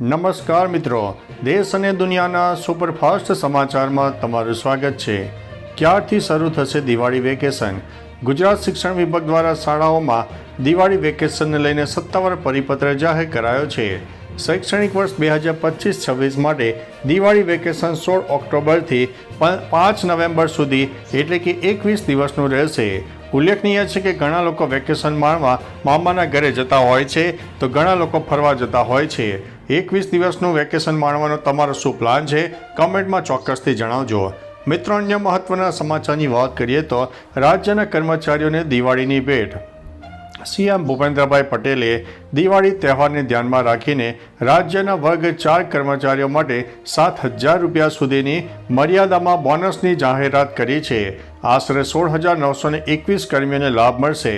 નમસ્કાર મિત્રો, દેશ અને દુનિયાના સુપરફાસ્ટ સમાચારમાં તમારું સ્વાગત છે। ક્યારથી શરૂ થશે દિવાળી વેકેશન? ગુજરાત શિક્ષણ વિભાગ દ્વારા શાળાઓમાં દિવાળી વેકેશનને લઈને સત્તાવાર પરિપત્ર જાહેર કરાયો છે। શૈક્ષણિક વર્ષ 2025-26 માટે દિવાળી વેકેશન 16 ઓક્ટોબરથી 5 નવેમ્બર સુધી એટલે કે 21 દિવસનું રહેશે। ઉલ્લેખનીય છે કે ઘણા લોકો વેકેશન માણવા મામાના ઘરે જતા હોય છે તો ઘણા લોકો ફરવા જતા હોય છે। 21 દિવસનું વેકેશન માણવાનો તમારો શું પ્લાન છે? કમેન્ટમાં ચોક્કસથી જણાવજો। મિત્રો, અન્ય મહત્વના સમાચારની વાત કરીએ તો રાજ્યના કર્મચારીઓને દિવાળીની ભેટ। સીએમ ભૂપેન્દ્રભાઈ પટેલે દિવાળી તહેવારને ધ્યાનમાં રાખીને રાજ્યના વર્ગ 4 કર્મચારીઓ માટે 7,000 રૂપિયા સુધીની મર્યાદામાં બોનસની જાહેરાત કરી છે। આશરે 16,921 કર્મીઓને લાભ મળશે।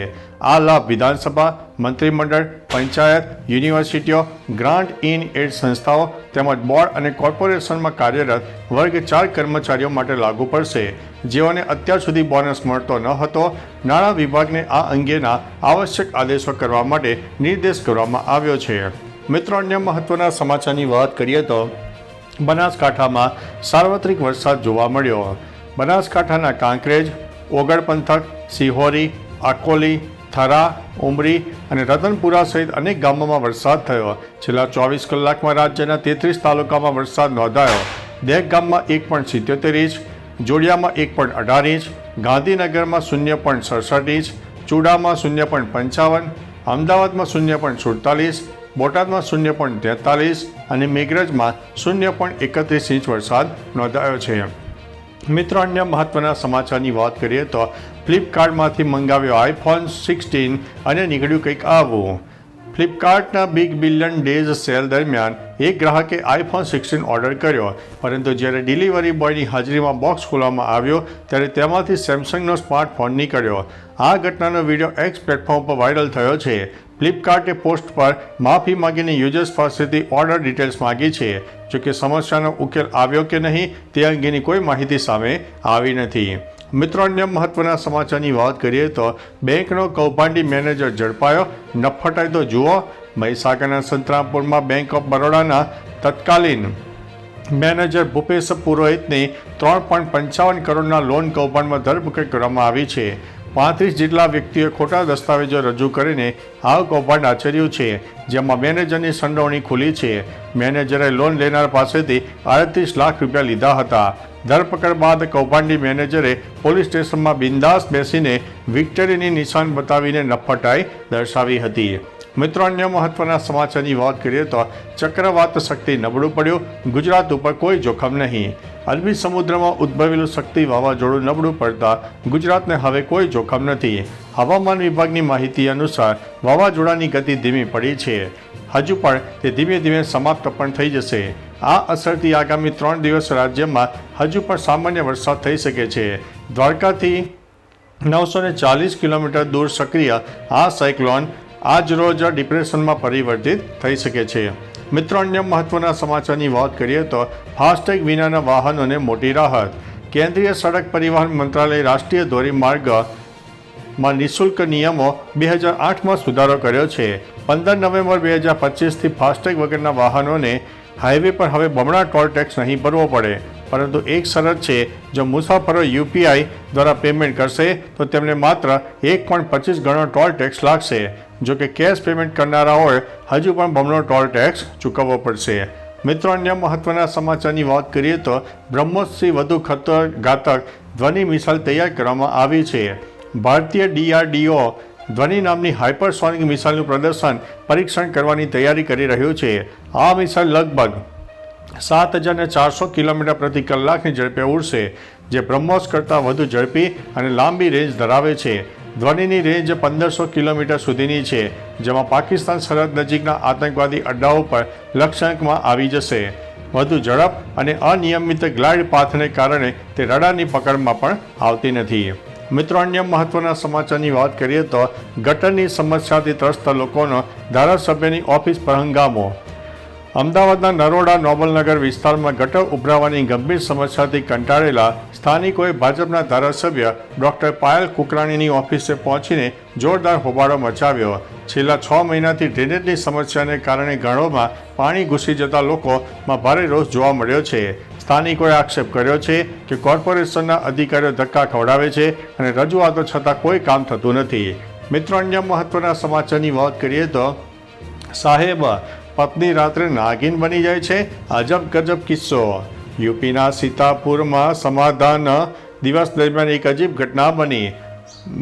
આ લાભ વિધાનસભા, મંત્રીમંડળ, પંચાયત, યુનિવર્સિટીઓ, ગ્રાન્ટ ઇન એડ સંસ્થાઓ તેમજ બોર્ડ અને કોર્પોરેશનમાં કાર્યરત વર્ગ 4 કર્મચારીઓ માટે લાગુ પડશે, જેઓને અત્યાર સુધી બોનસ મળતો ન હતો। નાણાં વિભાગને આ અંગેના આવશ્યક આદેશો કરવા માટે નિર્દેશ કરવામાં આવ્યો છે। મિત્રો, અન્ય મહત્વના સમાચારની વાત કરીએ તો બનાસકાંઠામાં સાર્વત્રિક વરસાદ જોવા મળ્યો। બનાસકાંઠાના કાંકરેજ, ઓગળ પંથક, સિહોરી, આકોલી, થરા, ઉમરી અને રતનપુરા સહિત અનેક ગામોમાં વરસાદ થયો। છેલ્લા 24 કલાકમાં રાજ્યના 33 તાલુકામાં વરસાદ નોંધાયો। દેગ ગામમાં 1.77 ઇંચ, જોડિયામાં 1.18 ઇંચ, ગાંધીનગરમાં 0.67 ઇંચ, ચુડામાં 0.55, અમદાવાદમાં 0.47, બોટાદમાં 0.43 અને મેઘરજમાં 0.31 ઇંચ વરસાદ નોંધાયો છે। મિત્રો, અન્ય મહત્વના સમાચારની વાત કરીએ તો ફ્લિપકાર્ટમાંથી મંગાવ્યો iPhone 16 અને નીકળ્યું કંઈક આવું। ફ્લિપકાર્ટના બિગ બિલિયન ડેઝ સેલ દરમિયાન એક ગ્રાહકે iPhone 16 ઓર્ડર કર્યો, પરંતુ જ્યારે ડિલિવરી બોયની હાજરીમાં બોક્સ ખોલવામાં આવ્યો ત્યારે તેમાંથી સેમસંગનો સ્માર્ટફોન નીકળ્યો। આ ઘટનાનો વિડીયો એક્સ પ્લેટફોર્મ પર વાયરલ થયો છે। ફ્લિપકાર્ટે પોસ્ટ પર માફી માંગીને યુઝર્સ પાસેથી ઓર્ડર ડિટેલ્સ માંગી છે। જોકે સમસ્યાનો ઉકેલ આવ્યો કે નહીં તે અંગેની કોઈ માહિતી સામે આવી નથી। મિત્રો, અન્ય મહત્વના સમાચારની વાત કરીએ તો બેંકનો કૌભાંડી મેનેજર ઝડપાયો, નફટાય તો જુઓ। મહીસાગરના સંતરામપુરમાં બેંક ઓફ બરોડાના તત્કાલીન મેનેજર ભૂપેશ પુરોહિતની 3.55 કરોડના લોન કૌભાંડમાં ધરપકડ કરવામાં આવી છે। 35 જેટલા વ્યક્તિઓએ ખોટા દસ્તાવેજો રજૂ કરીને આ કૌભાંડ આચર્યું છે, જેમાં મેનેજરની સંડોવણી ખુલી છે। મેનેજરે લોન લેનાર પાસેથી 38 લાખ રૂપિયા લીધા હતા। ધરપકડ બાદ કૌભાંડી મેનેજરે પોલીસ સ્ટેશનમાં બિંદાસ બેસીને વિક્ટરીની નિશાન બતાવીને નફટાઈ દર્શાવી હતી। મિત્રો, અન્ય મહત્વના સમાચારની વાત કરીએ તો ચક્રવાત શક્તિ નબળું પડ્યું, ગુજરાત ઉપર કોઈ જોખમ નહીં। અરબી સમુદ્રમાં ઉદ્ભવેલું શક્તિ વાવાઝોડું નબળું પડતા ગુજરાતને હવે કોઈ જોખમ નથી। હવામાન વિભાગની માહિતી અનુસાર વાવાઝોડાની ગતિ ધીમી પડી છે, હજુ પણ તે ધીમે ધીમે સમાપ્ત પણ થઈ જશે। આ અસરથી આગામી 3 દિવસ રાજ્યમાં હજુ પણ સામાન્ય વરસાદ થઈ શકે છે। દ્વારકાથી 940 કિલોમીટર દૂર સક્રિય આ સાયક્લોન આજ રોજ ડિપ્રેશનમાં પરિવર્તિત થઈ શકે છે। મિત્રો, અન્ય મહત્વના સમાચારની વાત કરીએ તો ફાસ્ટેગ વિનાના વાહનોને મોટી રાહત। કેન્દ્રીય સડક પરિવહન મંત્રાલયે રાષ્ટ્રીય ધોરીમાર્ગમાં નિઃશુલ્ક નિયમો 2008માં સુધારો કર્યો છે। 15 નવેમ્બર 2025થી ફાસ્ટેગ વગરના વાહનોને હાઈવે પર હવે બમણા ટોલ ટેક્સ નહીં ભરવો પડે, પરંતુ એક શરત છે, જો મુસાફરો યુપીઆઈ દ્વારા પેમેન્ટ કરશે તો તેમને માત્ર 1.25 ગણો ટોલ ટેક્સ લાગશે। જો કે કેશ પેમેન્ટ કરનારાઓએ હજુ પણ બમણો ટોલ ટેક્સ ચૂકવવો પડશે। મિત્રો, અન્ય મહત્વના સમાચારની વાત કરીએ તો બ્રહ્મોસથી વધુ ઘાતક ધ્વનિ મિસાઇલ તૈયાર કરવામાં આવી છે। ભારતીય DRDO ધ્વનિ નામની હાઇપરસોનિક મિસાઇલનું પરીક્ષણ કરવાની તૈયારી કરી રહ્યું છે। આ મિસાઇલ લગભગ 7,400 કિલોમીટર પ્રતિ કલાકની ઝડપે ઉડશે, જે બ્રહ્મોસ કરતાં વધુ ઝડપી અને લાંબી રેન્જ ધરાવે છે। ધ્વનિની રેન્જ 1500 કિલોમીટર સુધીની છે, જેમાં પાકિસ્તાન સરહદ નજીકના આતંકવાદી અડ્ડાઓ પર લક્ષ્યાંકમાં આવી જશે। વધુ ઝડપ અને અનિયમિત ગ્લાઇડ પાથને કારણે તે રડારની પકડમાં પણ આવતી નથી। મિત્રો, અન્ય મહત્વના સમાચારની વાત કરીએ તો ગટરની સમસ્યાથી ત્રસ્ત લોકોનો ધારાસભ્યની ઓફિસ પર હંગામો। અમદાવાદના નરોડા નોબલનગર વિસ્તારમાં ગટર ઉભરાવાની ગંભીર સમસ્યાથી કંટાળેલા સ્થાનિકોએ ભાજપના ધારાસભ્ય ડોક્ટર પાયલ કુકરાણીની ઓફિસે પહોંચીને જોરદાર હોબાળો મચાવ્યો। છેલ્લા 6 મહિનાથી ડ્રેનેજની સમસ્યાને કારણે ગળોમાં પાણી ઘૂસી જતા લોકોમાં ભારે રોષ જોવા મળ્યો છે. સ્થાનિકોએ આક્ષેપ કર્યો છે કે કોર્પોરેશનના અધિકારીઓ ધક્કા ખવડાવે છે અને રજૂઆતો છતાં કોઈ કામ થતું નથી. મિત્રો, અન્ય મહત્વના સમાચારની વાત કરીએ તો સાહેબ પત્ની રાત્રે નાગિન બની જાય છે, અજબ ગજબ કિસ્સો. યુપીના સીતાપુરમાં સમાધાન દિવસ દરમિયાન એક અજીબ ઘટના બની.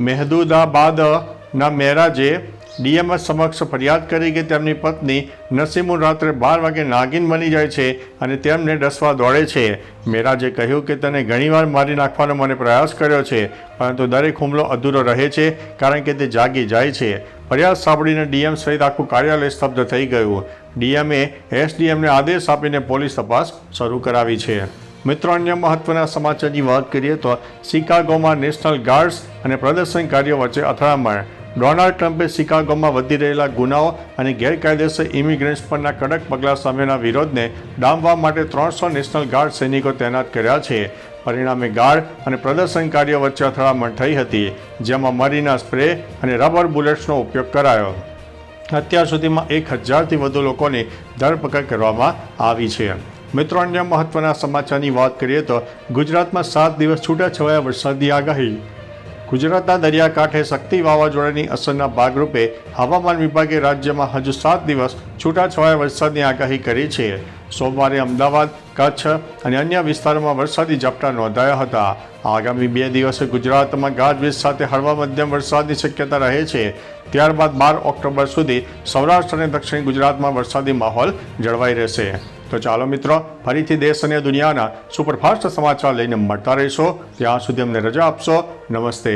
મહેદુદાબાદના મહેરાજે ડીએમએસ સમક્ષ ફરિયાદ કરી કે તેમની પત્ની નસીમુન રાત્રે 12 વાગે નાગિન બની જાય છે અને તેમને ડસવા દોડે છે. મહેરાજે કહ્યું કે તેને ઘણીવાર મારી નાખવાનો મને પ્રયાસ કર્યો છે, પરંતુ દરેક હુમલો અધૂરો રહે છે કારણ કે તે જાગી જાય છે. ફરિયાદ સાંભળીને ડીએમ સહિત આખું કાર્યાલય સ્તબ્ધ થઈ ગયું. ડીએમએ એસડીએમને આદેશ આપીને પોલીસ તપાસ શરૂ કરાવી છે. મિત્રો, અન્ય મહત્વના સમાચારની વાત કરીએ તો શિકાગોમાં નેશનલ ગાર્ડ્સ અને પ્રદર્શનકારીઓ વચ્ચે અથડામણ. ડોનાલ્ડ ટ્રમ્પે શિકાગોમાં વધી રહેલા ગુનાઓ અને ગેરકાયદેસર ઇમિગ્રન્ટ્સ પરના કડક પગલાં સામેના વિરોધને ડામવા માટે 300 નેશનલ ગાર્ડ સૈનિકો તૈનાત કર્યા છે. પરિણામે ગાર્ડ અને પ્રદર્શનકારીઓ વચ્ચે અથડામણ થઈ હતી, જેમાં મરીના સ્પ્રે અને રબર બુલેટ્સનો ઉપયોગ કરાયો. અત્યાર સુધીમાં 1000થી વધુ લોકોની ધરપકડ કરવામાં આવી છે. મિત્રો, અન્ય મહત્વના સમાચારની વાત કરીએ તો ગુજરાતમાં 7 દિવસ છૂટાછવાયા વરસાદની આગાહી. ગુજરાતના દરિયાકાંઠે શક્તિ વાવાઝોડાની અસરના ભાગરૂપે હવામાન વિભાગે રાજ્યમાં હજુ 7 દિવસ છૂટાછવાયા વરસાદની આગાહી કરી છે. સોમવારે અમદાવાદ, કચ્છ અને અન્ય વિસ્તારોમાં વરસાદી ઝાપટા નોંધાયા હતા. આગામી 2 દિવસે ગુજરાતમાં ગાજવીજ સાથે હળવા મધ્યમ વરસાદની શક્યતા રહે છે. ત્યારબાદ 12 ઓક્ટોબર સુધી સૌરાષ્ટ્ર અને દક્ષિણ ગુજરાતમાં વરસાદી માહોલ જળવાઈ રહેશે. તો ચાલો મિત્રો, ફરીથી દેશ અને દુનિયાના સુપરફાસ્ટ સમાચાર લઈને મળતા રહીશો. ત્યાં સુધી અમને રજા આપશો. નમસ્તે.